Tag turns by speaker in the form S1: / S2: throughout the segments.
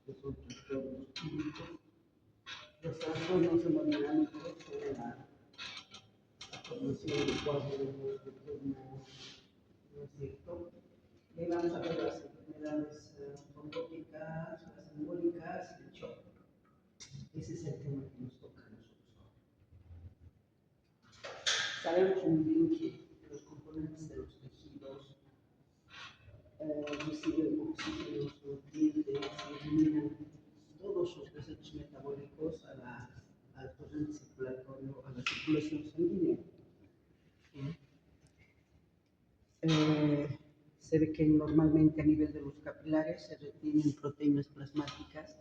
S1: los otros cuerpos químicos. Los trastornos hemodinámicos son la formación de coágulos de forma, ¿no es cierto? Y vamos a ver las enfermedades trombóticas, las embólicas y el shock. Ese es el tema que nos toca a nosotros. Sabemos muy bien que los componentes de los tejidos reciben oxígeno, nutrientes, y eliminan todos sus desechos metabólicos al torrente circulatorio, a la circulación sanguínea. Se ve que normalmente a nivel de los capilares se retienen proteínas plasmáticas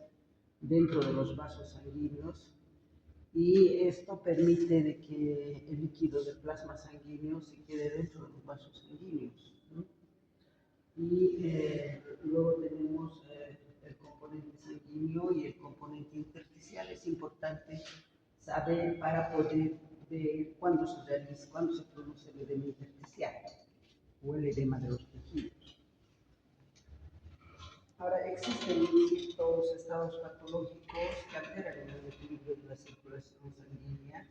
S1: dentro de los vasos sanguíneos y esto permite de que el líquido de plasma sanguíneo se quede dentro de los vasos sanguíneos, ¿no? Y luego tenemos el componente sanguíneo y el componente intersticial. Es importante saber para poder ver cuándo se produce el edema intersticial o el edema de los tejidos. Ahora, existen ciertos estados patológicos que alteran el equilibrio de la circulación sanguínea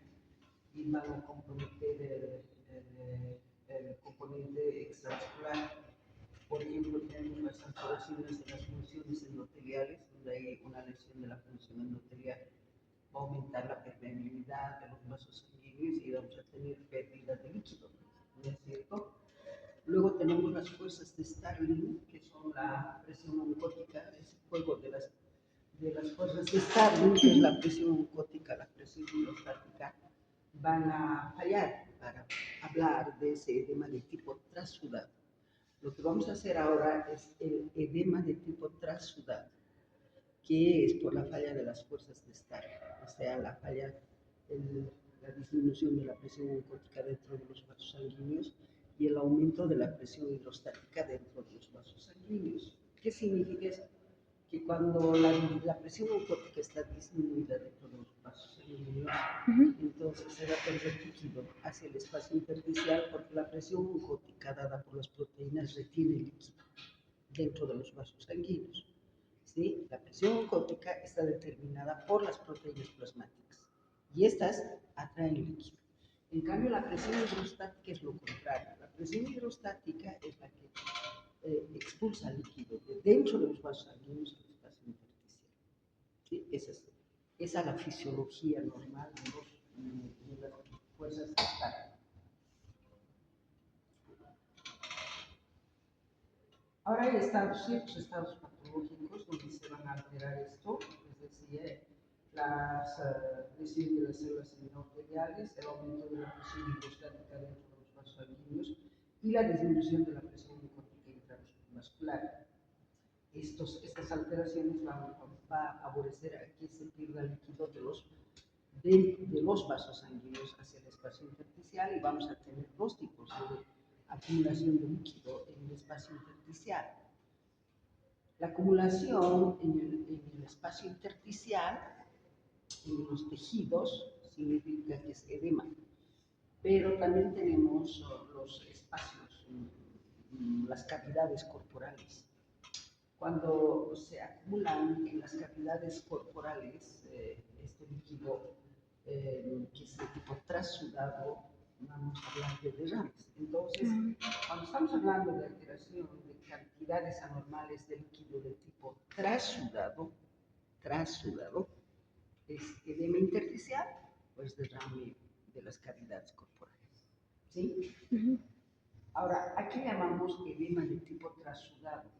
S1: y van a comprometer el componente extravascular. Por ejemplo, tenemos las alteraciones de las funciones endoteliales, donde hay una lesión de la función endotelial, va a aumentar la permeabilidad de los vasos sanguíneos y vamos a tener pérdida de líquido, ¿no es cierto? Luego tenemos las fuerzas de Starling, que son la presión oncótica, ese juego de las fuerzas de Starling, que es la presión oncótica, la presión hidrostática, van a fallar para hablar de ese edema de tipo transudado. Lo que vamos a hacer ahora es el edema de tipo transudado, que es por la falla de las fuerzas de Starling, o sea, la falla, la disminución de la presión oncótica dentro de los vasos sanguíneos y el aumento de la presión hidrostática dentro de los vasos sanguíneos. ¿Qué significa eso? Que cuando la presión oncótica está disminuida dentro de los vasos sanguíneos, entonces se va a perder líquido hacia el espacio intersticial porque la presión oncótica dada por las proteínas retiene líquido dentro de los vasos sanguíneos. ¿Sí? La presión oncótica está determinada por las proteínas plasmáticas y estas atraen líquido. En cambio, la presión hidrostática es lo contrario. La presión hidrostática es la que expulsa líquido de dentro de los vasos sanguíneos al espacio intersticial. ¿Sí? Esa es la fisiología normal de las fuerzas de Starling. Ahora hay ciertos estados patológicos donde se van a alterar esto, es decir, las lesiones de las células endoteliales, el aumento de la presión hidrostática dentro de los vasos sanguíneos y la disminución de la presión oncótica intravascular. Estas alteraciones van a favorecer a que se pierda líquido de los vasos sanguíneos hacia el espacio intersticial y vamos a tener dos tipos de acumulación de líquido en el espacio intersticial. La acumulación en el espacio intersticial, en los tejidos, significa que es edema, pero también tenemos los espacios, las cavidades corporales. Cuando se acumulan en las cavidades corporales este líquido que es de tipo transudado, vamos a hablar de derrames. Entonces, cuando estamos hablando de alteración de cantidades anormales de líquido de tipo transudado, es edema intersticial o es derrame de las cavidades corporales. ¿Sí? Ahora, ¿a qué llamamos edema de tipo transudado?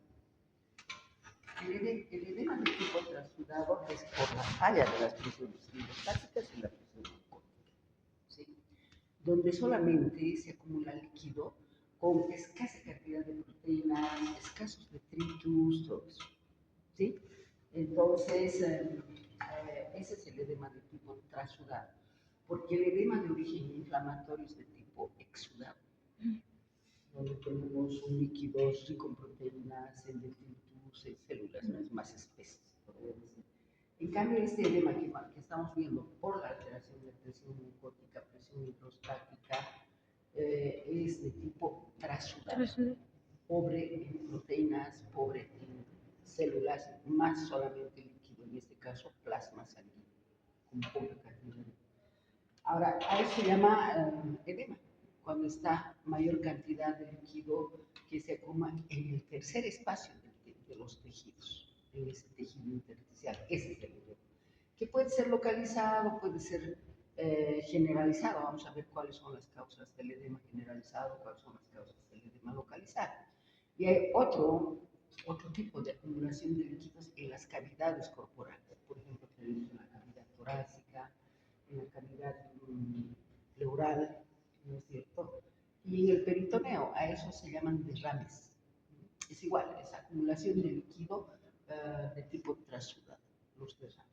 S1: El edema de tipo transudado es por la falla de las presiones hidrostáticas y la presión oncótica, ¿sí? Donde solamente se acumula líquido con escasa cantidad de proteínas, escasos detritus, todo eso, ¿sí? Entonces, ese es el edema de tipo transudado, porque el edema de origen inflamatorio es de tipo exudado, donde tenemos un líquido rico en proteínas, en detritus, en células más espesas, podría decir. En cambio, este edema que estamos viendo por la alteración de presión oncótica, presión hidrostática, es de tipo transudado, pobre en proteínas, pobre en células más solamente líquido, en este caso plasma sanguíneo, con poca cantidad. Ahora, a eso se llama edema, cuando está mayor cantidad de líquido que se acumula en el tercer espacio de los tejidos, en ese tejido intersticial. Ese es el edema, que puede ser localizado, puede ser generalizado. Vamos a ver cuáles son las causas del edema generalizado, cuáles son las causas del edema localizado. Y hay otro tipo de acumulación de líquidos en las cavidades corporales. Por ejemplo, tenemos en la cavidad torácica, en la cavidad pleural, ¿no es cierto? Y en el peritoneo, a eso se llaman derrames. Es igual, es acumulación de líquido de tipo trasudado, los derrames,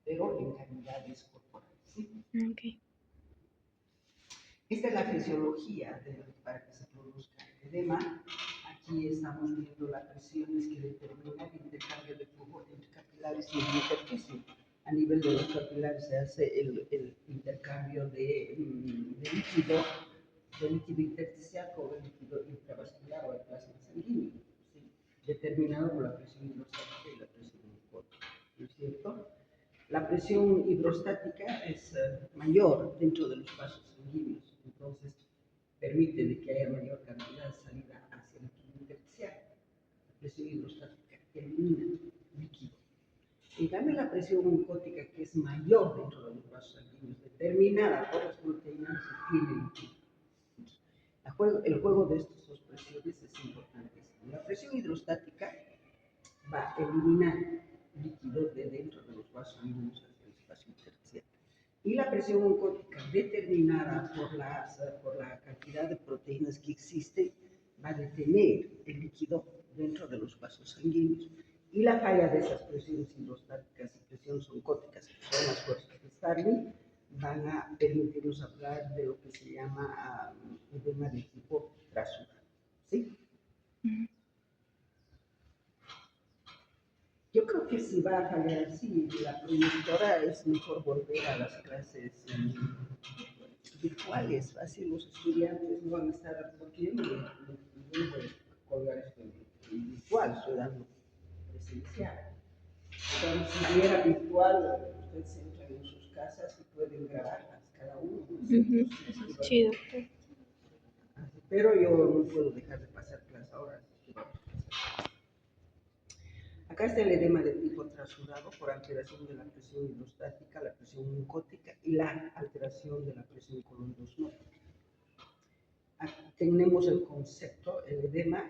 S1: pero en cavidades corporales. ¿Sí?
S2: Okay.
S1: Esta es la fisiología para que se produzca el edema. Aquí estamos viendo las presiones que determinan el intercambio de flujo entre capilares y el intersticio. A nivel de los capilares se hace el intercambio de líquido intersticial con el líquido intravascular o el plasma sanguíneo, ¿sí? Determinado por la presión hidrostática y la presión osmótica, ¿no es cierto? La presión hidrostática es mayor dentro de los vasos sanguíneos, entonces permite de que haya mayor cantidad de salida hacia el líquido intersticial. La presión hidrostática elimina líquido. En cambio, la presión oncótica, que es mayor dentro de los vasos sanguíneos, determinada por las proteínas, tiene líquido. El juego de estas dos presiones es importante. La presión hidrostática va a eliminar líquidos de dentro de los vasos sanguíneos hacia el espacio intersticial. Y la presión oncótica, determinada por la cantidad de proteínas que existe, va a detener el líquido dentro de los vasos sanguíneos. Y la falla de esas presiones hidrostáticas y presiones oncóticas, que son las fuerzas de Starling, van a permitirnos hablar de lo que se llama edema de tipo trasudado. ¿Sí? Yo creo que si va a fallar así, la proyectora es mejor volver a las clases virtuales, así los estudiantes no van a estar, porque yo no voy a colgar esto en virtual, estoy dando presencial. Entonces, si hubiera virtual, ustedes entran en sus casas y pueden grabarlas cada uno.
S2: Eso es chido.
S1: Pero yo no puedo dejar de pasar clase ahora, así que vamos a pasar. Acá está el edema de tipo trasudado por alteración de la presión hidrostática, la presión oncótica y la alteración de la presión coloidosmótica. Aquí tenemos el concepto, el edema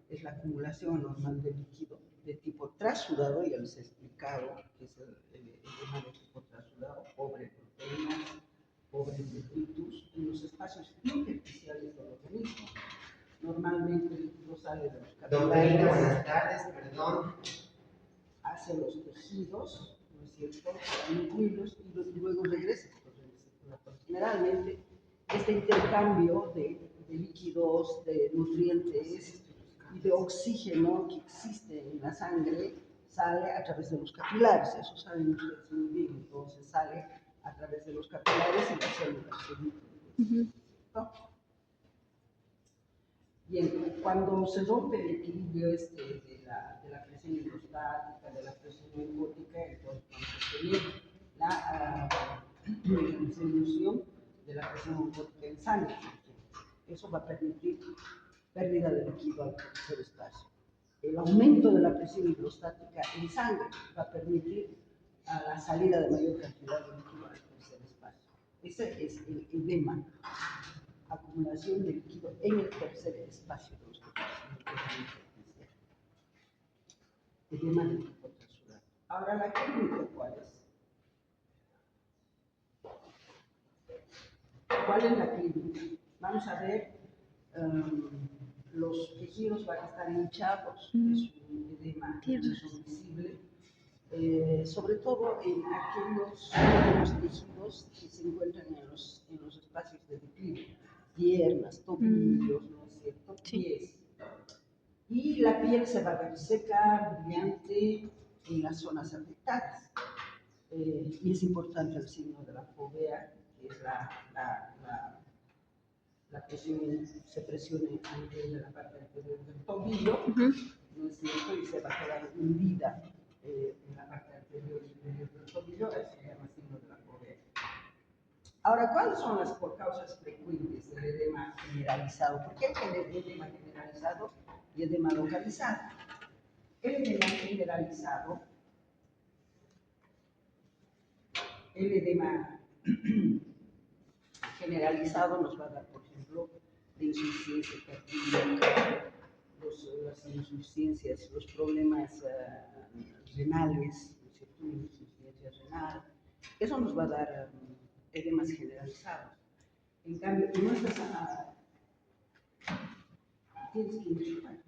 S1: es la acumulación anormal de líquido de tipo trasudado, ya les he explicado que es el edema de tipo trasudado, pobre en proteínas, pobre en detritus, en los espacios intersticiales del organismo. Normalmente el líquido sale de los capilares.
S3: Buenas tardes, perdón.
S1: Hacia los tejidos, ¿no es cierto?, para nutrirlos y luego regresa por el circulatorio. Generalmente, este intercambio de líquidos, de nutrientes y de oxígeno que existe en la sangre sale a través de los capilares. Eso saben ustedes muy bien. Entonces sale a través de los capilares y las células se nutren. ¿No? Bien, cuando se rompe el equilibrio de la presión hidrostática, de la presión oncótica, entonces vamos a tener la disminución de la presión oncótica en sangre. Eso va a permitir pérdida de líquido al tercer espacio. El aumento de la presión hidrostática en sangre va a permitir la salida de mayor cantidad de líquido al tercer espacio. Ese es el edema, acumulación de líquido en el tercer espacio de los tejidos. Edema de tipo trasudado. Ahora, la clínica, ¿cuál es? ¿Cuál es la clínica? Vamos a ver, los tejidos van a estar hinchados, es un edema visible, sobre todo en aquellos tejidos que se encuentran en los espacios de declive, piernas, tobillos, ¿no es cierto?, pies. Y la piel se va a ver seca, brillante en las zonas afectadas. Y es importante el signo de la fovea, que es la presión, se presiona a nivel de la parte anterior del tobillo, ¿no es cierto? Y se va a quedar hundida en la parte anterior y superior del tobillo, eso se llama signo de la correa. Ahora, ¿cuáles son las causas frecuentes del edema generalizado? ¿Por qué hay edema generalizado y edema localizado? El edema generalizado, el edema generalizado nos va a dar, por ejemplo, de insuficiencia cardíaca, las insuficiencias, los problemas renales, ¿no es cierto? Insuficiencia renal. Eso nos va a dar edemas generalizados. En cambio, nuestras... tienes que enchufar.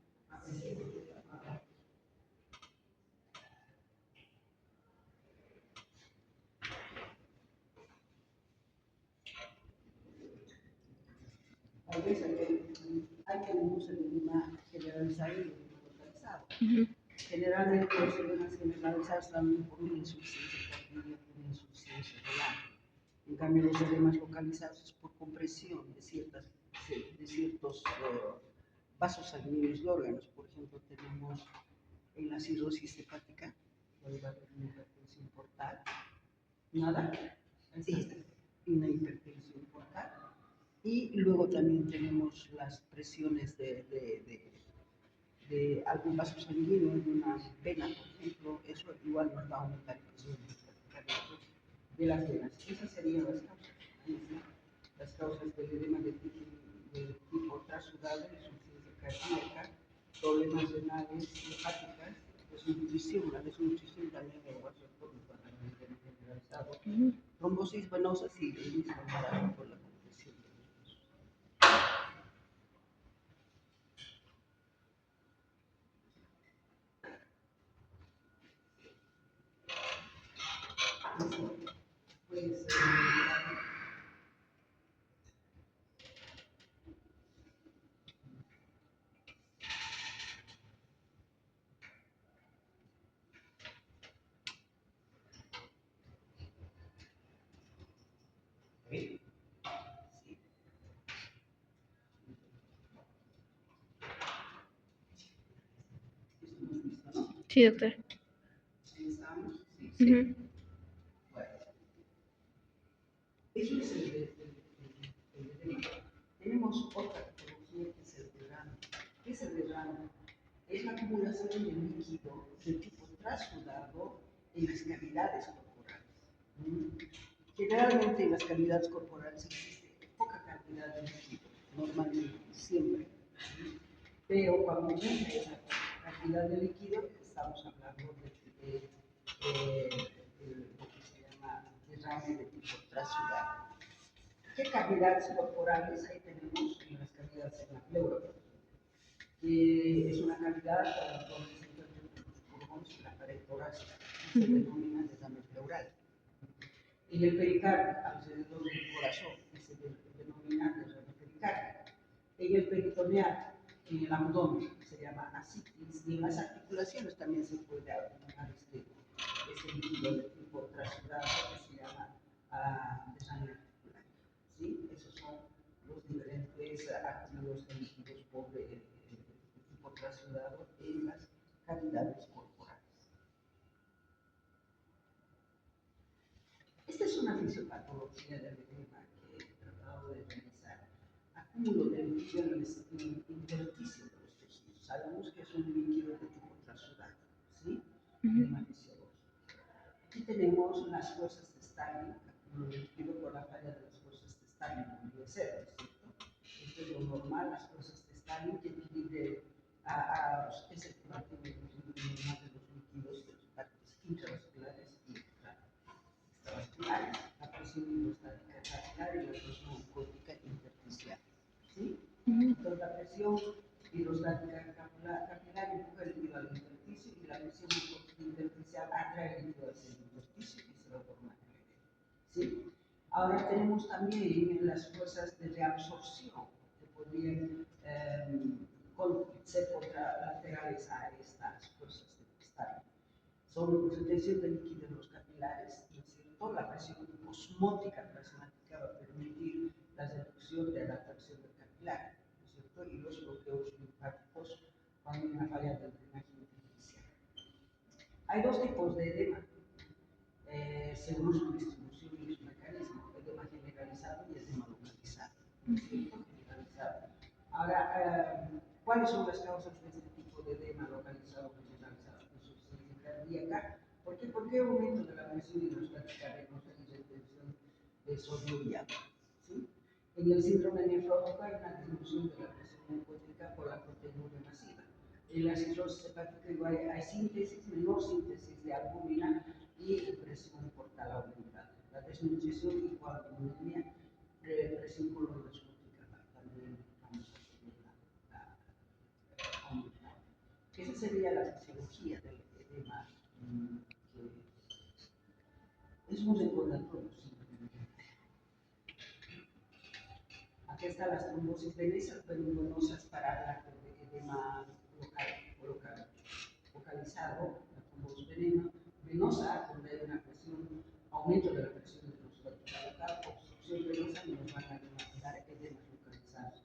S1: Tal vez hay que unos edema generalizado y edema localizado. Generalmente los edemas generalizados están por una insuficiencia cardíaca, por una insuficiencia renal. En cambio, los edemas localizados es por compresión de ciertos vasos sanguíneos de órganos. Por ejemplo, tenemos en la cirrosis hepática, puede haber una hipertensión portal, nada, una hipertensión portal. Y luego también tenemos las presiones de algún vaso sanguíneo en una vena, por ejemplo, eso igual nos va a aumentar la presión de las venas. Esas serían las causas. Las causas del edema de tipo trasudado, insuficiencia cardíaca, problemas renales, hepáticas, desnutrición. La desnutrición también va a ser por un edema generalizado. Trombosis venosa, sí, el mismo embarazo por la compresión de los vasos. Pues, sí.
S2: Sí, doctor.
S1: ¿Sí estamos? Sí.
S2: Ujú.
S1: Bueno, eso es el edema. Tenemos otra patología que es el derrame. ¿Qué es el derrame? Es la acumulación de líquido de tipo trasudado en las cavidades corporales. Generalmente en las cavidades corporales existe poca cantidad de líquido, normalmente, siempre. Pero cuando aumenta esa cantidad de líquido, estamos hablando de lo que se llama derrame de tipo trasudado. ¿Qué cavidades corporales ahí tenemos? En las cavidades en la pleura. Es una cavidad donde se encuentran los pulmones y la pared torácica, se denomina derrame pleural. En el pericardio, alrededor del corazón, se denomina derrame pericárdico. En el peritoneal, en el abdomen, se llama ascitis, y en las articulaciones también se puede acumular este líquido de tipo trasudado que se llama derrame articular. ¿Sí? Esos son los diferentes acúmulos de líquidos por tipo trasudado en las cavidades corporales. Esta es una fisiopatología del edema que he tratado de realizar. Acúmulo de líquido en el intersticio de los tejidos. Sabemos que es un líquido de tipo trasudado, ¿sí? Edema fisiológico. Aquí tenemos las fuerzas de Stalin, acúmulo de líquido por la falla de las fuerzas de Stalin, como debe ser, ¿no es cierto? Esto es lo normal, las fuerzas de Stalin que divide es el curativo normal de los líquidos de las partes intravasculares y extravasculares, la presión hidrostática capilar y la presión oncótica intersticial. ¿Sí? Entonces la presión hidrostática capilar empuja el líquido al intersticio y la presión intersticial atrae el líquido hacia el intersticio y se va a formar el edema. ¿Sí? Ahora tenemos también las fuerzas de reabsorción que podrían ser contralaterales a estas fuerzas de Stalin. Son retención de líquido en los capilares, ¿no es cierto? La presión osmótica plasmática va a permitir la reducción de la atracción del capilar, ¿no es cierto? Y los bloqueos linfáticos cuando hay una falla del drenaje Hay dos tipos de edema, según su distribución y su mecanismo: edema generalizado y edema localizado. Generalizado. Ahora, ¿cuáles son las causas de este tipo de edema localizado generalizado? Insuficiencia cardíaca. ¿Por qué? Porque aumento de la presión hidrostática venosa y retención de sodio y agua. ¿Sí? En el síndrome nefrótico hay una disminución de la presión linfática por la proteinuria masiva. En la cirrosis hepática igual hay síntesis, menor síntesis de albúmina y presión portal aumentada. La desnutrición igual a anemia, presión coloroscópica también vamos a aumentar. Esa sería la fisiología del edema, que es un recordatorio simplemente. Aquí están las trombosis venosas para hablar de edema localizado, la trombosis venosa, donde hay una presión, aumento de la presión hidrostática local, obstrucción venosa, y nos van a demandar edemas localizados.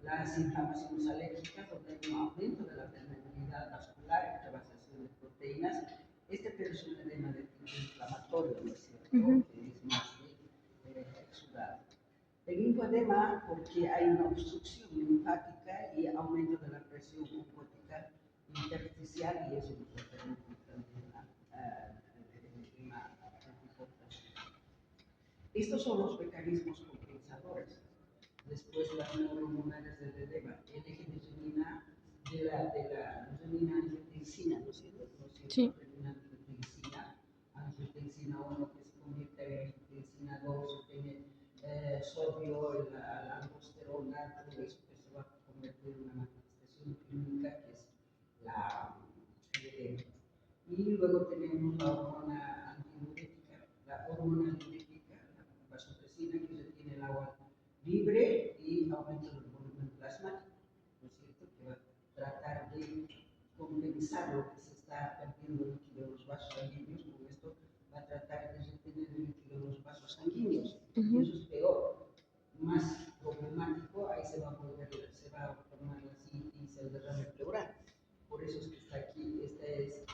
S1: Las inflamaciones alérgicas, donde hay un aumento de la permeabilidad vascular y trabajación de proteínas. Pero es un edema de tipo inflamatorio, ¿no es cierto? Que es más de exudado. El linfedema, porque hay una obstrucción linfática y aumento de la presión oncótica intersticial, y eso nos va a permitir también el edema anticontractivo. Estos son los mecanismos compensadores. Después, las neurohormonales del edema, el eje de renina, de la renina-angiotensina, ¿no es cierto?
S2: Sí.
S1: Angiotensina 1 que se convierte en angiotensina 2, tiene sodio, la aldosterona, todo eso que se va a convertir en una manifestación clínica que es el edema. Y luego tenemos la hormona antidiurética, la hormona diurética, la vasopresina, que retiene el agua libre y aumenta el volumen plasmático, ¿no es cierto? Que va a tratar de compensar lo que se está perdiendo el líquido de los vasos sanguíneos. Con esto va a tratar de retener el líquido de los vasos sanguíneos. Y eso es peor, más problemático. Ahí se va a formar la citis, el derrame pleural. Por eso es que está aquí. Este es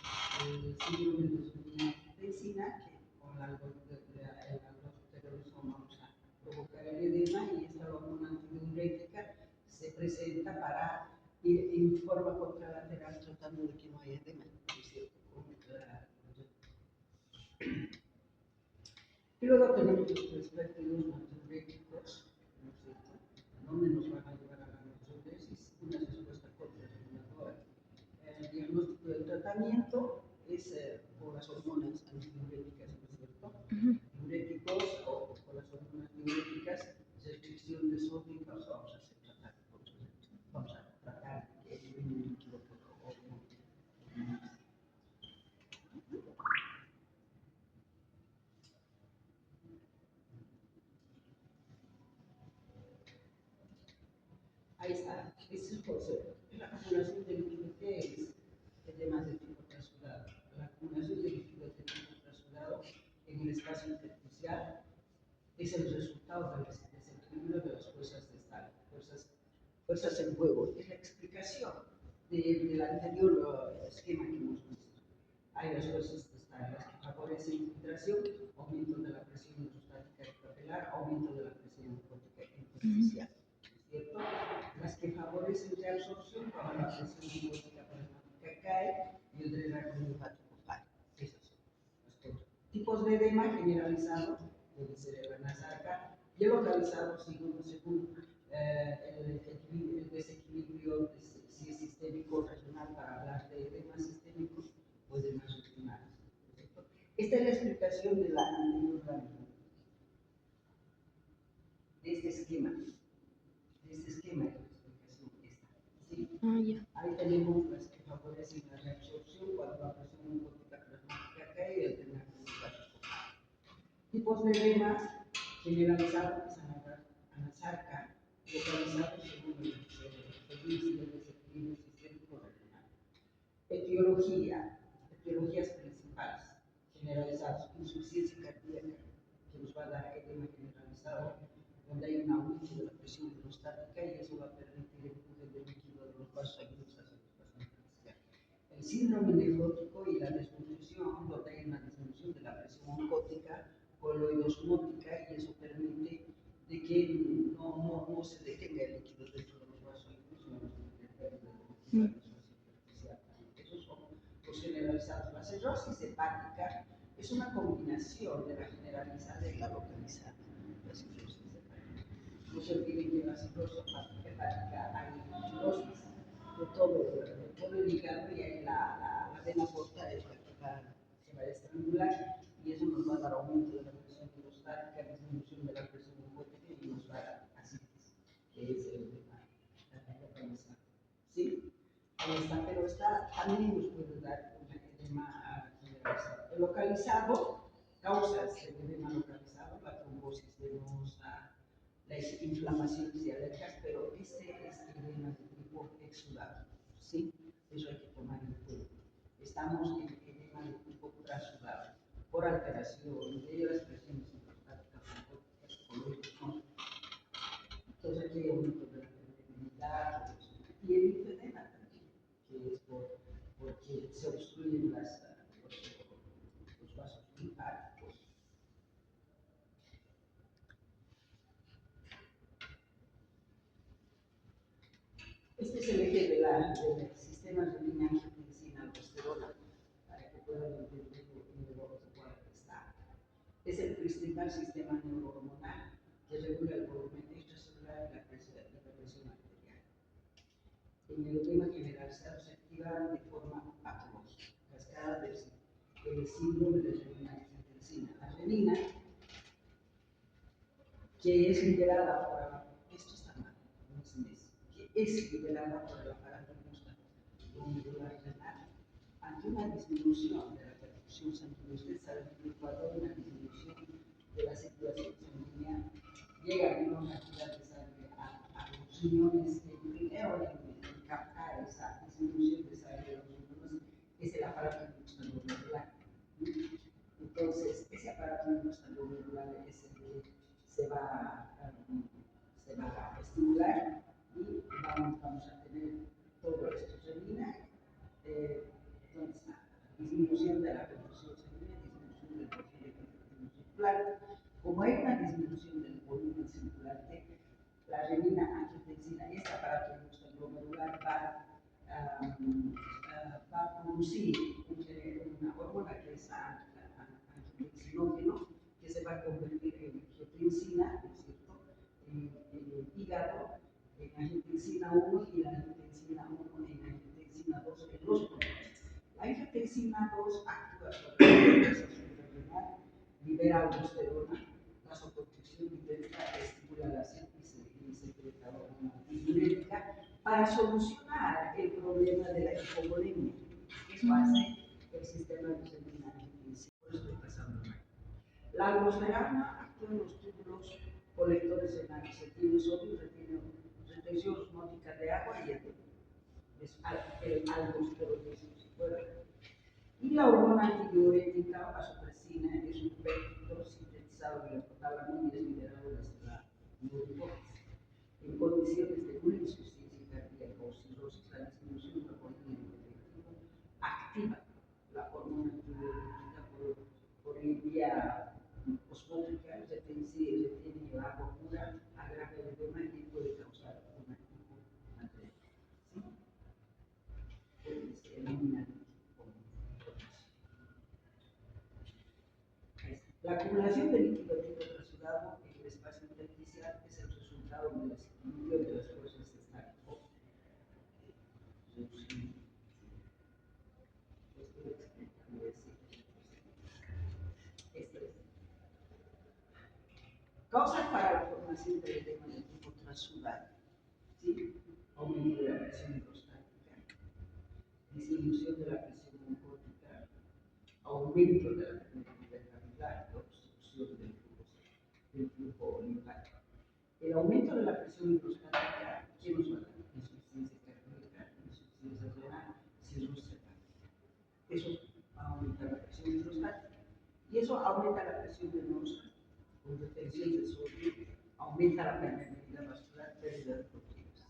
S1: el síndrome de renina-angiotensina, que con el aldosterona vamos a provocar el edema, y esta hormona antidiurética se presenta para ir en forma contralateral tratando de que no haya edema, ¿no es cierto? Y luego tenemos los respectivos natriuréticos, ¿no es cierto? ¿Dónde nos van a llevar a la natriuresis? Una respuesta contrarreguladora. El diagnóstico del tratamiento es por las hormonas antidiuréticas, ¿no es cierto? Diuréticos o por las hormonas diuréticas, restricción de sodio, y vamos a tratar de que elimine el líquido por hormonas. Ahí está, ese es el concepto. La acumulación de líquido, ¿qué es? Edemas de tipo transudado. La acumulación de líquido de tipo transudado en el espacio intersticial es el resultado del desequilibrio de las fuerzas de estado, fuerzas en juego. Es la explicación del anterior esquema que hemos visto. Hay las fuerzas de estado, las que favorecen infiltración, aumento de la presión hidrostática capilar, aumento de la presión oncótica intersticial. ¿Cierto? Las que favorecen reabsorción cuando la presión linfática plasmática cae y el drenaje linfático falla. Esos son los tipos de edema: generalizado, debe ser el anasarca, y localizado según el desequilibrio, si es sistémico o regional, para hablar de edemas sistémicos o edemas regionales. Esta es la explicación de la anterior lámina, de este esquema. De la explicación esta. ¿Sí? Ahí tenemos las que favorecen la reabsorción cuando la presión oncótica plasmática cae y el drenaje linfático. Tipos de edemas: generalizado, que es anasarca, localizado según el desequilibrio sistémico regional. Etiologías principales: generalizados, insuficiencia cardíaca, que nos va a dar edema generalizado, donde hay un aumento de la presión hidrostática, y eso va a permitir el empuje del líquido de los vasos sanguíneos hacia el espacio intersticial. El síndrome nefrótico y la desnutrición, osmótica, coloidosmótica, y eso permite de que no se detenga el líquido dentro de los vasos, incluso superficial. Esos son los generalizados. La cirrosis hepática es una combinación de la generalizada y la localizada. La cirrosis hepática. No se olviden que en la cirrosis hepática hay cirrosis de todo el hígado, y ahí la vena porta es la que se va a estrangular, y eso nos va a dar aumento de la presión hidrostática, disminución de la presión linfática, y nos va a dar ascitis, que es el edema localizado. ¿Sí? Ahí está, pero también nos puede dar un edema generalizado. El localizado, causas del edema localizado, la trombosis venosa, las inflamaciones y alergias, pero ese es edema de tipo exudado. ¿Sí? Eso hay que tomar en cuenta. Estamos en edema de tipo trasudado, por alteración de las presiones hidrostáticas, psicológicas. Entonces aquí hay aumento de la permeabilidad y el linfedema también, que es porque se obstruyen los vasos linfáticos. Este es el eje del sistema renina-angiotensina-aldosterona, para que puedan entender lo que está. Es el principal sistema neurohormonal que regula el volumen extracelular y la presión arterial. En el edema generalizado se activa de forma patológica, cascada del síndrome de renina-angiotensina. La renina, que es liberada por esto está mal, no es mes, que es liberada por el aparato glomerular renal ante una disminución de la perfusión sanguínea. Usted sabe que cuando hay una disminución de la circulación sanguínea, llega menos cantidad de sangre a los riñones, que primero en captar esa disminución de sangre a los riñones es el aparato glomerular. Entonces, ese aparato glomerular es el que se va a estimular, y vamos a tener todo esto. Renina, ¿dónde está? Disminución de la perfusión sanguínea, disminución del volumen circular. Como hay una disminución del volumen circulante, la renina-angiotensina, este aparato glomerular va a producir una hormona que es angiotensinógeno, que se va a convertir en angiotensina, ¿no es cierto?, en el hígado, en angiotensina 1, y la angiotensina 1 en angiotensina 2 en los pulmones. La angiotensina 2 actúa sobre la presión suprarrenal, libera aldosterona, vasoconstricción diurética, estimula la síntesis y secreta hormona diurética para solucionar el problema de la hipovolemia. Eso hace el sistema de renina-angiotensina. Por eso estoy pasando mal. La aldosterona actúa en los túbulos colectores renales, retiene sodio, retiene retención osmótica de agua y edema. Es el aldosteronismo, si fuera. Y la hormona antidiurética, vasopresina, es un péptido sintetizado en el hipotálamo y es liberado desde la neurohipófisis. En condiciones de una insuficiencia cardíaca o cirrosis, la disminución del volumen efectivo activa la hormona antidiurética por vía osmótica, retiene el agua pura, agrava el edema y puede causar una hiponatremia. ¿Sí? Se elimina la acumulación de líquido trasudado en el espacio intersticial es el resultado del desequilibrio de las fuerzas estáticas. Causas para la formación del edema de tipo trasudado, ¿sí? Aumento de la presión hidrostática, disminución de la presión linfática, aumento de la permeabilidad capilar, obstrucción del flujo linfático. El aumento de la presión hidrostática, ¿qué nos va a dar? Insuficiencia cardíaca, insuficiencia renal, cirrosis hepática. Eso aumenta la presión hidrostática. Y eso aumenta la presión venosa, con retención de sodio, aumenta la permeabilidad vascular, pérdida de proteínas.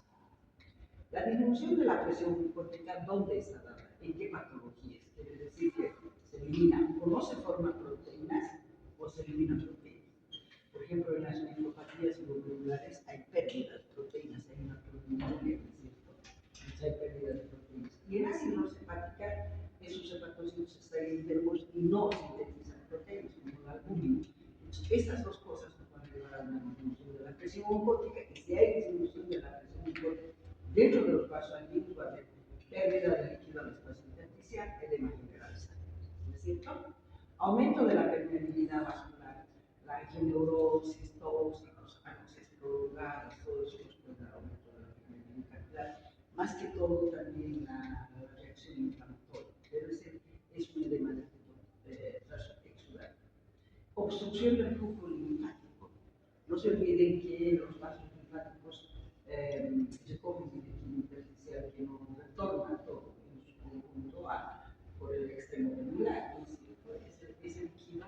S1: La disminución de la presión glucótica, ¿dónde está dada? ¿En qué patologías? Quiere decir que se elimina o no se forman proteínas, o elimina proteínas. Por ejemplo, en las nefropatías globulares hay pérdida de proteínas, hay una proteinuria, ¿no es cierto? Entonces hay pérdida de proteínas. Y en la cirrosis hepática, esos hepatocitos están enfermos y no sintetizan proteínas, como la albúmina. Entonces, estas dos cosas nos van a llevar a una disminución de la presión oncótica, y si hay disminución de la presión oncótica dentro de los vasos sanguíneos, va a haber pérdida de líquido al espacio intersticial, edema generalizado, ¿no es cierto? Aumento de la permeabilidad vascular, la angioneurosis, tóxicos, anoxias prolongadas, todo eso nos puede dar aumento de la permeabilidad capilar, más que todo también la reacción inflamatoria, pero es un edema de tipo exudario. Obstrucción del flujo linfático. No se olviden que los vasos linfáticos recogen el líquido intersticial que no retorna todo en su conjunto por el extremo medular, ¿no es cierto? Ese líquido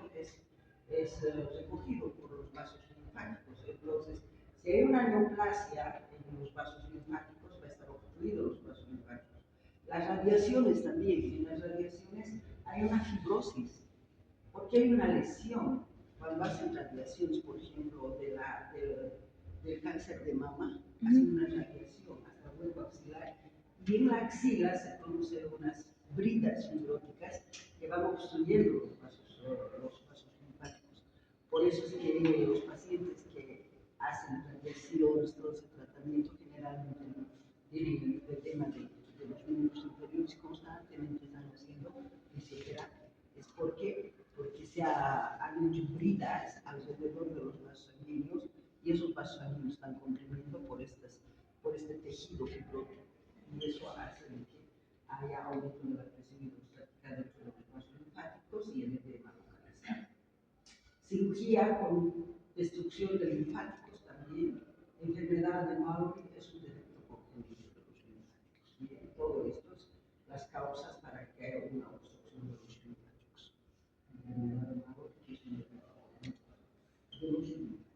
S1: es recogido por los vasos linfáticos. Entonces, si hay una neoplasia en los vasos linfáticos, va a estar obstruido los vasos linfáticos. Las radiaciones también, en las radiaciones hay una fibrosis, porque hay una lesión. Cuando hacen radiaciones, por ejemplo, del cáncer de mama, hacen una radiación hasta el hueco axilar, y en la axila se producen unas bridas fibróticas que van obstruyendo los vasos linfáticos. Por eso es que los pacientes que hacen radiaciones, todo ese tratamiento, generalmente tienen el tema de los miembros inferiores constantemente están haciendo fisioterapia. Es porque han hecho bridas alrededor de los vasos sanguíneos, y esos vasos sanguíneos están comprimiendo por este tejido fibrótico, y eso hace que haya aumento de la presión hidrostática dentro de los vasos linfáticos y el edema localizado. Cirugía con destrucción de linfáticos también. Enfermedad de Mallory es un defecto congénito de los linfáticos. Bien, todo esto es las causas para que haya una obstrucción de los linfáticos. Enfermedad de Mallory es un defecto congénito de los linfáticos.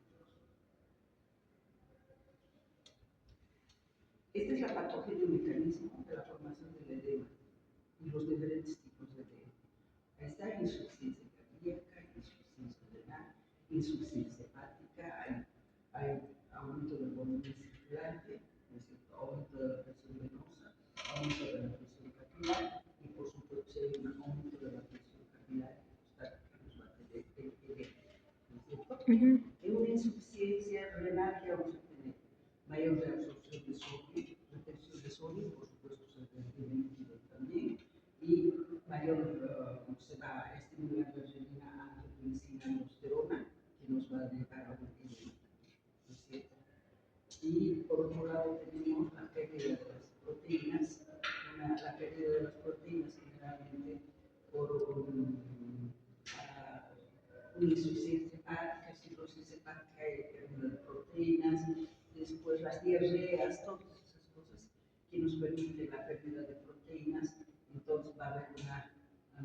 S1: Esta es la patología mecanismo de la formación del edema y los diferentes tipos de edema. Ahí está insuficiencia cardíaca, insuficiencia renal, insuficiencia hepática, hay aumento del volumen circulante, ¿no es cierto? Aumento de la presión venosa, aumento de la presión capilar, y por supuesto si hay un aumento de la presión capilar hepática, nos va a tener el edema, ¿no es cierto? En una insuficiencia renal, que vamos a tener mayor reabsorción de sodio, retención de sodio, por supuesto se retiene líquido también, y mayor se va a estimular la renina, angiotensina, aldosterona, que nos va a llevar a un edema, ¿no es cierto? Y por otro lado tenemos la pérdida de las proteínas, la pérdida de las proteínas generalmente por una insuficiencia hepática, cirrosis hepática y pérdida de proteínas, después las diarreas, todas esas cosas que nos permiten la pérdida de proteínas. Entonces va a haber una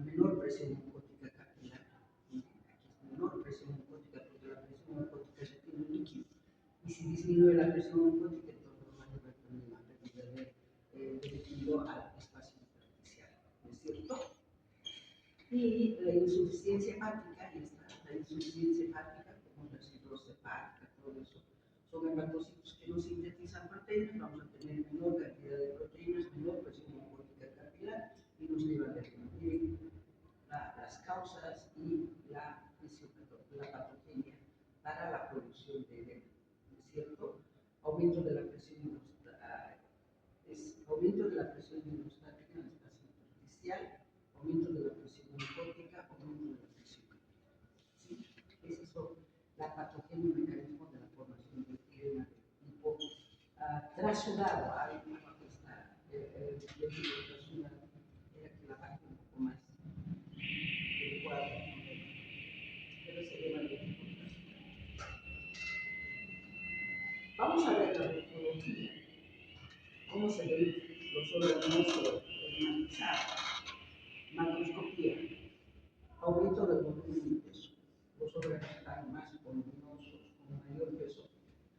S1: menor presión oncótica capilar. Aquí es menor presión oncótica porque la presión oncótica retiene líquido. Y si disminuye la presión oncótica, entonces va a haber también la pérdida de líquido al espacio intersticial, ¿no es cierto? Y la insuficiencia hepática, y esta, la insuficiencia hepática, como la cirrosis hepática, todo eso, son hepatocitos que no sintetizan proteínas, vamos a tener menor cantidad de proteínas, menor presión oncótica capilar, y nos lleva a disminuir las causas y la patogenia para la producción de edema, ¿no es cierto? Aumento de la presión hidrostática, aumento de la presión hidrostática en el espacio intersticial, aumento de la presión oncótica, aumento de la presión capilar. ¿Sí? Esas son la patogenia y mecanismo de la formación de edema de tipo trasudado. Ahí está el trasudado, que la baje un poco más del cuadro, pero se edema de tipo trasudado. Vamos a ver la morfología, cómo se ven los órganos edematizados. Macroscopía, aumento del volumen y peso. Los órganos están más voluminosos, con mayor peso.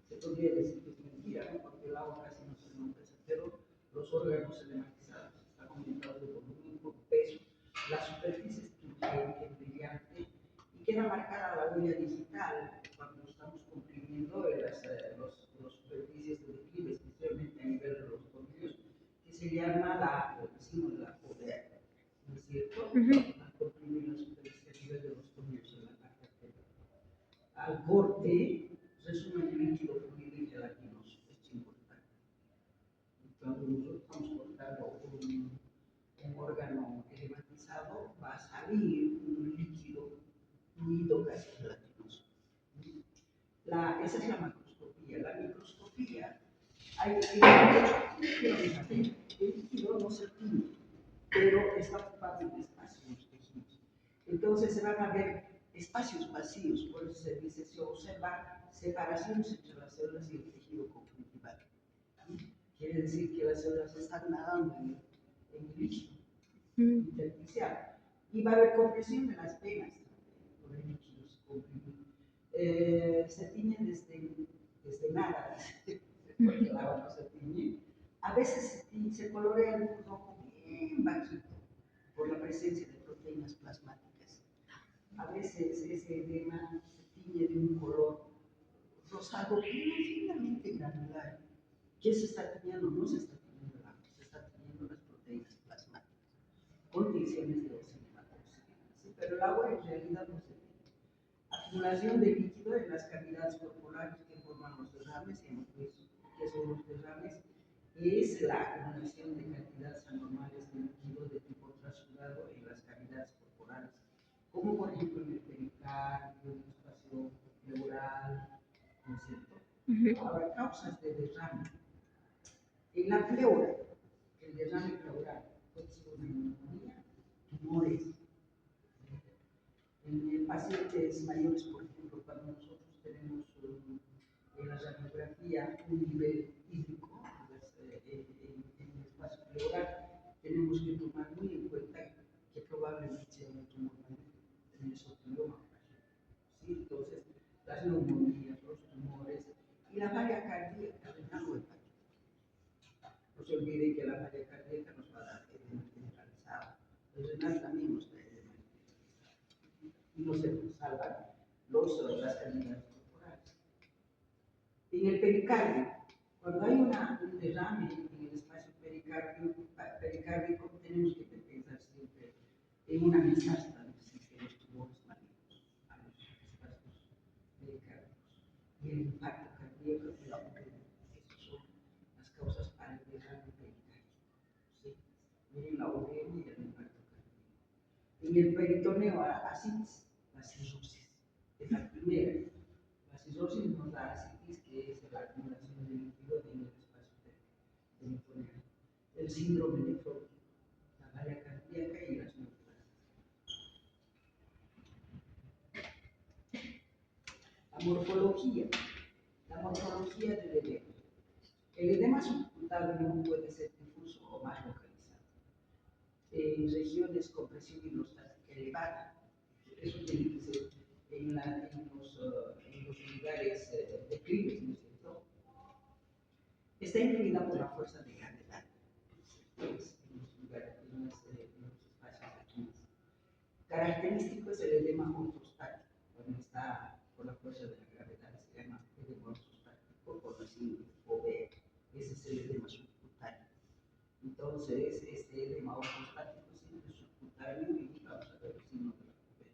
S1: Se podría decir que es mentira, ¿no? Porque el agua casi no se nota, pero los órganos edematizados están aumentados de volumen por peso. La superficie es turgente, brillante, y queda queda marcada la huella digital cuando estamos comprimiendo los superficies de declive, especialmente a nivel de los tobillos, que se llama el signo de la poder, ¿no es cierto? Al comprimir la superficie a nivel de los tobillos en la parte anterior. Al corte, resumen líquido, fluido y gelatinoso, es importante. Cuando nosotros estamos cortando un órgano edematizado, va a salir un líquido fluido casi gelatinoso. Esa es la macroscopía. La microscopía, el líquido no se tiñe, pero está ocupado en espacio en los tejidos. Entonces se van a ver espacios vacíos, por eso se dice, se observan separaciones entre las células y el tejido conjuntival. Quiere decir que las células están nadando en el líquido intersticial. Y va a haber compresión de las venas por el líquido se comprime. Se tiñen desde nada, porque el agua no se tiñe. A veces se colorea de un rojo bien bajito por la presencia de proteínas plasmáticas. A veces ese edema se tiñe de un color rosado finamente granular. ¿Qué se está tiñendo? No se está tiñendo el agua, se está tiñendo las proteínas plasmáticas, condiciones de oxígeno, ¿sí? Pero el agua en realidad no se tiñe. Acumulación de líquido en las cavidades corporales que forman los derrames, y hemos visto que son los derrames, es la acumulación de cantidades anormales de líquido de tipo transudado en las cavidades corporales, como por ejemplo en el pericardio, en el espacio pleural, ¿no es cierto? Ahora, causas de derrame. En la pleura, el derrame pleural puede ser una neumonía, tumores. En pacientes mayores, por ejemplo, cuando nosotros tenemos en la radiografía un nivel hídrico en el espacio pleural, tenemos que tomar muy en cuenta que probablemente sea un tumor en mesotelioma, ¿sí? Entonces, las neumonías, los tumores y la falla cardíaca, renal o hepática. No se olvide que la falla cardíaca nos va a dar edema generalizado. El renal también nos da edema generalizado. Y no se salvan las cavidades corporales. En el pericardio, cuando hay un derrame en el espacio pericárdico, tenemos que pensar siempre en una metástasis de los tumores malignos a los espacios pericárdicos. Y el infarto cardíaco y la uremia, esas son las causas para el derrame pericárdico. ¿Sí? Miren la uremia y el infarto cardíaco. En el peritoneo, asitis, la cirrosis, es la primera. La cirrosis nos da asitis, que es la acumulación de líquido en el espacio peritoneo. El síndrome nefrótico, la falla cardíaca y las neoplasias. La morfología del edema. El edema subcutáneo puede ser difuso o más localizado. En regiones con presión hidrostática elevada, eso tiene que ser en los lugares declives, ¿no es cierto? Está influida por la fuerza de gravedad, en los espacios declives. Característico es el edema ortostático, cuando está por la fuerza de la gravedad, se llama edema ortostático, por decir OB, ese es el edema subcutáneo. Entonces, este edema ortostático siempre es subcutáneo y vamos a ver el signo de la OB.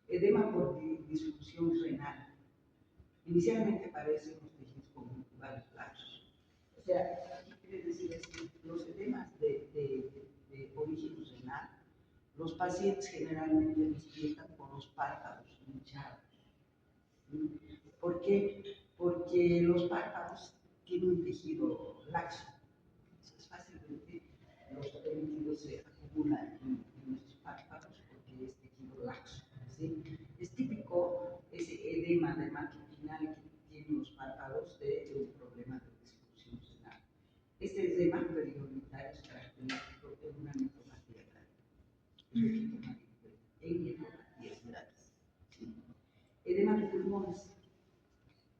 S1: Edema por disfunción renal. Inicialmente aparecen los tejidos conjuntivales laxos. O sea, ¿qué quiere decir? Es que los edemas de origen renal, los pacientes generalmente despiertan con los párpados hinchados. ¿Por qué? Porque los párpados tienen un tejido laxo. Es fácilmente los líquidos se acumulan en nuestros párpados porque es tejido laxo. ¿Sí? Es típico ese edema dermatoquinal que tienen los párpados de un problema de disfunción renal. Este edema periorbital es característico de una nefropatía grave. Es lo que tomar en cuenta en nefropatías graves. ¿Sí? Edema de pulmones.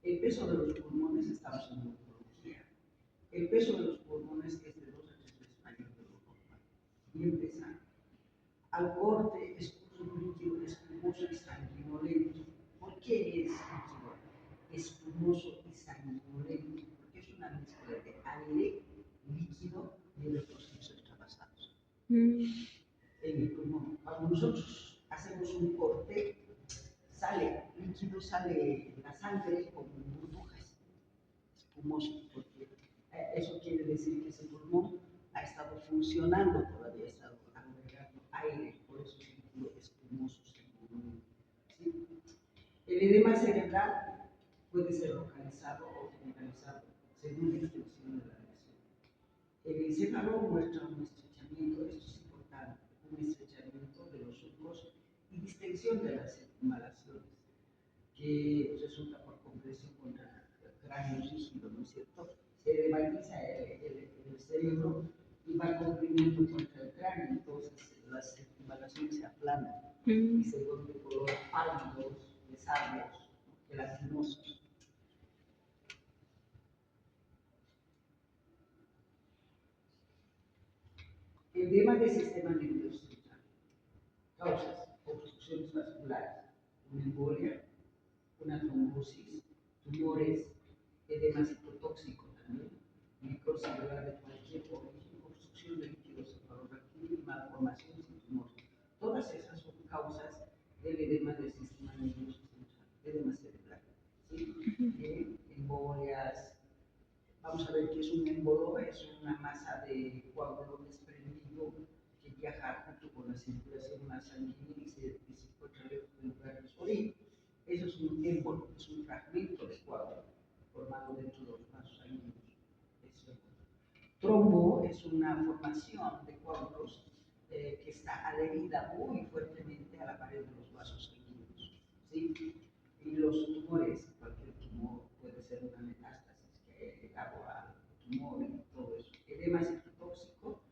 S1: El peso de los pulmones, estamos en morfología. El peso de los pulmones es de 2 a 3 veces mayor de lo normal. Y empieza al corte, es un líquido espumoso y sanguíneo líquido sale la sangre con burbujas, espumoso, porque eso quiere decir que ese pulmón ha estado funcionando, todavía ha estado agregando aire, por eso es líquido espumoso. ¿Sí? El edema cerebral puede ser localizado o generalizado según la extensión de la lesión. El encéfalo muestra un estrechamiento, esto es importante, un estrechamiento de los surcos y distensión de las circunvalaciones, que resulta por compresión contra el cráneo rígido, ¿no es cierto? Se devaliza el cerebro y va comprimiendo contra el cráneo, entonces las circunvalaciones se aplanan y se vuelven de color pálidos, pesados, gelatinosos. Edema del sistema nervioso central. Causas: obstrucciones vasculares, una embolia, una trombosis, tumores, edema citotóxico también, necrosis cerebral de cualquier origen, obstrucción de líquido cefalorraquídeo y malformación sin tumor. Todas esas son causas del edema del sistema nervioso central, edema cerebral. ¿Sí? Embolias. Vamos a ver qué es un embolo, es una masa de coágulo desprendido que viaja junto con la circulación más sanguínea y se encuentra lejos del lugar de su origen. Eso es un émbolo, es un fragmento de coágulo formado dentro de los vasos sanguíneos. Trombo es una formación de coágulos que está adherida muy fuertemente a la pared de los vasos sanguíneos. ¿Sí? Y los tumores, cualquier tumor puede ser una metástasis que ha llegado al tumor y todo eso. Edema citotóxico,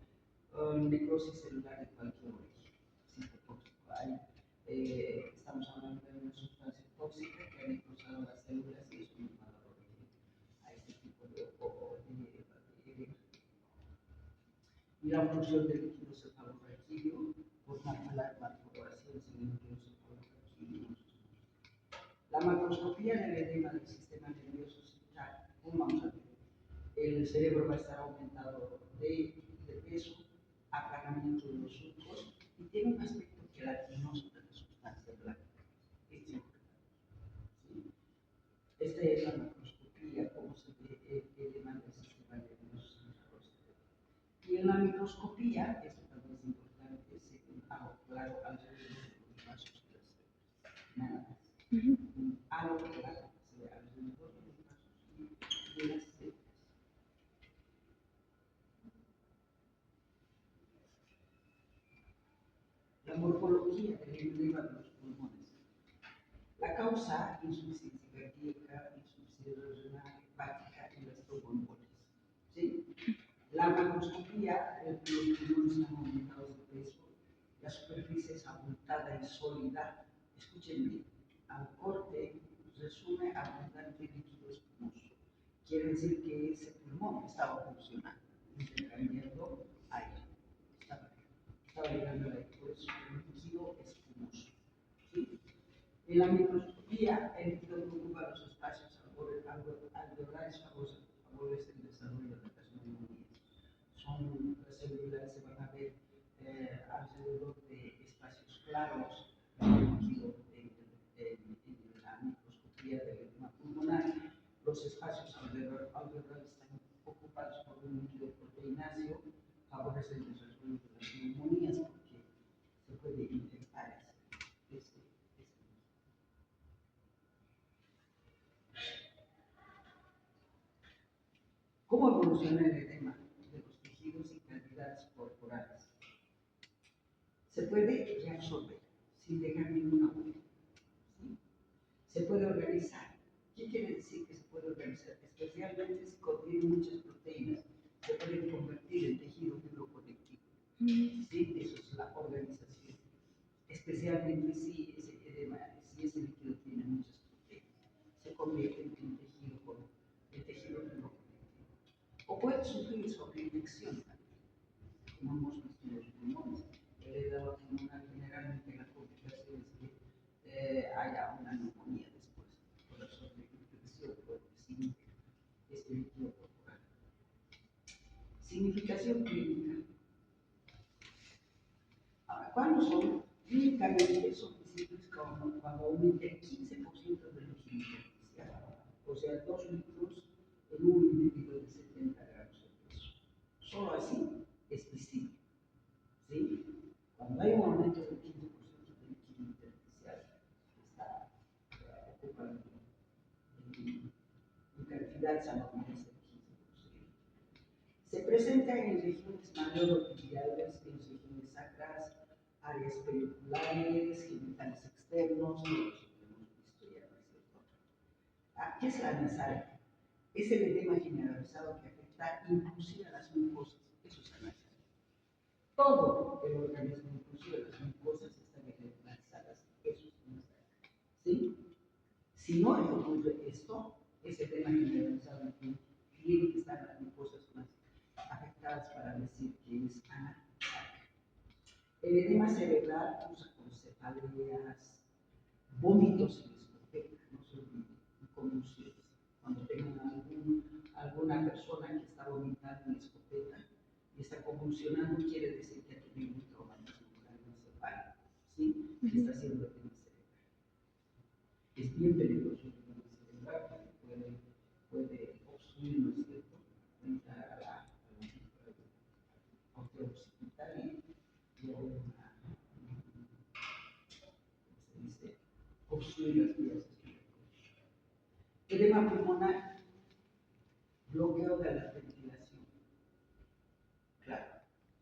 S1: necrosis celular de cualquier origen. Citotóxico. Estamos hablando de una sustancia tóxica que ha necrosado las células y eso nos va a dar origen a este tipo de edema. Y la obstrucción del líquido cefalorraquídeo por malformaciones en el líquido cefalorraquídeo. La macroscopía del edema del sistema nervioso central. ¿Cómo vamos a ver? El cerebro va a estar aumentado de peso, aplanamiento de los surcos y tiene un aspecto gelatinoso de la sustancia blanca. ¿Sí? Esta es la macroscopía, cómo se ve el edema del sistema nervioso central. Y en la microscopía, esto también es importante, se ve algo claro alrededor de los vasos de las células. Nada más. Algo claro se ve alrededor de los vasos y de las células. La morfología del edema de los pulmones. La causa: insuficiencia cardíaca, insuficiencia renal, hepática y las tromboembolias. ¿Sí? La macroscopía, los pulmones están aumentados de peso, la superficie es abultada y sólida. Escuchen bien, al corte resume abundante líquido espumoso. Quiere decir que ese pulmón estaba funcionando, intercambiando aire. Estaba llegando al aire, por eso es líquido espumoso. ¿Sí? En la microscopía, el líquido que ocupa los espacios alveolares favorece el desarrollo de las neumonías. Las células se van a ver alrededor de espacios claros líquido en la microscopía del edema pulmonar. Los espacios alveolares están ocupados por un líquido proteináceo, favorece el desarrollo de las neumonías porque se puede infectar ese. ¿Cómo evoluciona el edema de los tejidos y cavidades corporales? Se puede reabsorber sin dejar ninguna huella. ¿Sí? Se puede organizar. ¿Qué quiere decir que se puede organizar? Especialmente si contiene muchas proteínas, se pueden convertir en tejido fibroconectivo. ¿Sí? Eso es la organización. Especialmente si ese edema, si ese líquido tiene muchas proteínas, se convierte en tejido fibroconectivo. O puede sufrir sobreinfección también, como hemos visto en los pulmones. El edema pulmonar, generalmente la complicación es que haya una neumonía después por la sobreinfección, porque significa este líquido corporal. Significación clínica. Ahora, ¿cuándo son? Clínicamente son visibles cuando aumente el 15% alza normales de registro. Se presenta en regiones maleodotibiales, en regiones sacras, áreas periculares, genitales externos, todos lo hemos visto ya, ¿no es cierto? ¿Qué es la nasárea? Es el edema generalizado que afecta inclusive a las mucosas, eso es la nasárea. Todo el organismo, inclusive las mucosas, están generalizadas, eso es la nasárea. ¿Sí? Si no ocurre esto, ese edema generalizado que tiene que estar las mucosas más afectadas para decir que es anasárea. El edema cerebral usa con cefaleas, vómitos en escopeta, no se olviden, y convulsiones. Cuando tengan alguna persona que está vomitando en escopeta y está convulsionando, quiere decir que ha tenido un traumatismo craneoencefálico, ¿sí? Que está haciendo edema cerebral. Es bien peligroso el edema cerebral porque puede obstruir, ¿no es cierto?, entrar a la occipital y luego se dice, obstruir las vías respiratorias. Edema pulmonar, bloqueo de la ventilación. Claro,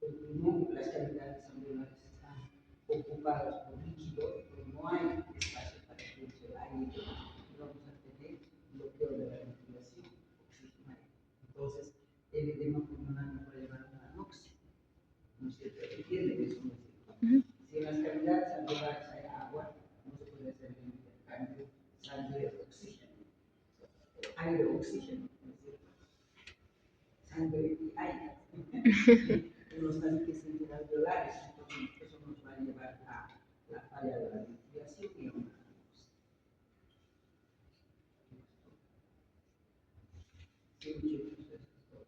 S1: el pulmón, las cavidades alveolares están ocupadas por líquido, pero no hay espacio para que entre el aire y vamos a tener bloqueo de la ventilación, oxígeno. Entonces, el edema pulmonar nos va a llevar a una anoxia, ¿no es cierto? ¿Entienden eso? ¿No es cierto? Si en las cavidades alveolares hay agua, no se puede hacer el intercambio sangre-oxígeno. Aire-oxígeno, ¿no es cierto? Sangre y aire. En los tanques interalveolares, entonces eso nos va a llevar a la falla de la ventilación y a una anoxia. Sí, muchachos, eso es todo.